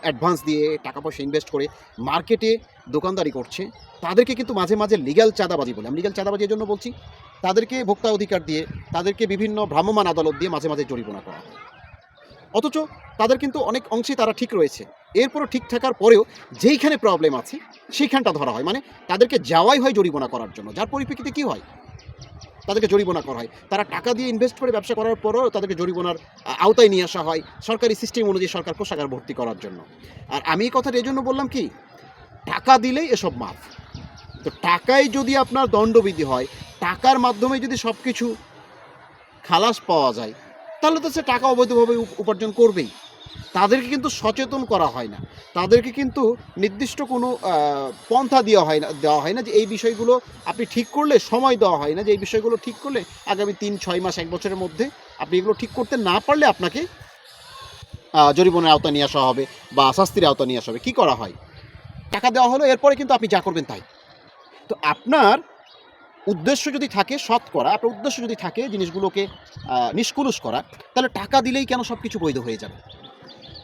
Advance দিয়ে টাকা পয়সা ইনভেস্ট করে মার্কেটে দোকানদারি করছে, তাদেরকে কিন্তু মাঝে মাঝে লিগ্যাল চাঁদাবাজি বলে। আমি লিগ্যাল চাঁদাবাজি এর জন্য বলছি, তাদেরকে ভোক্তা অধিকার দিয়ে, তাদেরকে বিভিন্ন ভ্রাম্যমাণ আদালত দিয়ে মাঝে মাঝে জরিমানা করা হয়। অথচ তাদের কিন্তু অনেক অংশেই তারা ঠিক রয়েছে। এরপরও ঠিক থাকার পরেও যেইখানে প্রবলেম আছে সেইখানটা ধরা হয়। মানে তাদেরকে যাওয়াই হয় জরিমানা করার জন্য। যার পরিপ্রেক্ষিতে কী হয়? তাদেরকে জরিমানা করা হয়। তারা টাকা দিয়ে ইনভেস্ট করে ব্যবসা করার পরেও তাদেরকে জরিমানার আওতায় নিয়ে আসা হয় সরকারি সিস্টেম অনুযায়ী, সরকার কোষাগার ভর্তি করার জন্য। আর আমি এই কথাটা এজন্য বললাম কি, টাকা দিলেই এসব মাফ। তো টাকায় যদি আপনার দণ্ডবিধি হয়, টাকার মাধ্যমে যদি সব কিছু খালাস পাওয়া যায়, তাহলে তো সে টাকা অবৈধভাবে উপার্জন করবেই। তাদেরকে কিন্তু সচেতন করা হয় না। তাদেরকে কিন্তু নির্দিষ্ট কোনো পন্থা দেওয়া হয় না যে এই বিষয়গুলো আপনি ঠিক করলে, সময় দেওয়া হয় না যে এই বিষয়গুলো ঠিক করলে আগামী ৩-৬ মাস ১ বছরের মধ্যে আপনি এগুলো ঠিক করতে না পারলে আপনাকে জরিমানার আওতায় নিয়ে আসা হবে বা শাস্তির আওতায় নিয়ে আসা হবে। কী করা হয়? টাকা দেওয়া হলো, এরপরে কিন্তু আপনি যা করবেন তাই। তো আপনার উদ্দেশ্য যদি থাকে সৎ করা, আপনার উদ্দেশ্য যদি থাকে জিনিসগুলোকে নিষ্কলুষ করা, তাহলে টাকা দিলেই কেন সব কিছু বৈধ হয়ে যাবে?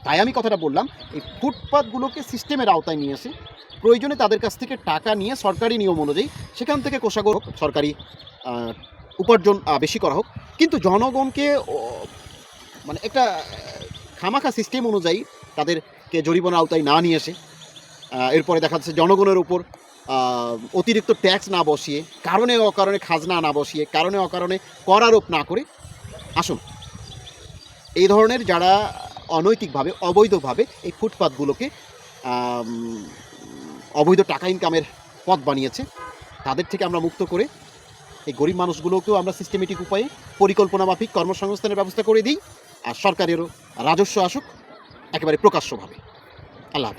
তাই আমি কথাটা বললাম, এই ফুটপাতগুলোকে সিস্টেমের আওতায় নিয়ে এসে প্রয়োজনে তাদের কাছ থেকে টাকা নিয়ে সরকারি নিয়ম অনুযায়ী সেখান থেকে কোষাগার হোক, সরকারি উপার্জন বেশি করা হোক, কিন্তু জনগণকে মানে একটা খামাখা সিস্টেম অনুযায়ী তাদেরকে জরিমানার আওতায় না নিয়ে এসে এরপরে দেখা যাচ্ছে জনগণের উপর অতিরিক্ত ট্যাক্স না বসিয়ে, কারণে অকারণে খাজনা না বসিয়ে, কারণে অকারণে কর আরোপ না করে, আসুন এই ধরনের যারা অনৈতিকভাবে, অবৈধভাবে এই ফুটপাতগুলোকে অবৈধ টাকা ইনকামের পথ বানিয়েছে, তাদের থেকে আমরা মুক্ত করে এই গরিব মানুষগুলোকেও আমরা সিস্টেমেটিক উপায়ে পরিকল্পনা মাফিক কর্মসংস্থানের ব্যবস্থা করে দিই, আর সরকারেরও রাজস্ব আসুক একেবারে প্রকাশ্যভাবে। আল্লাহ হাফেজ।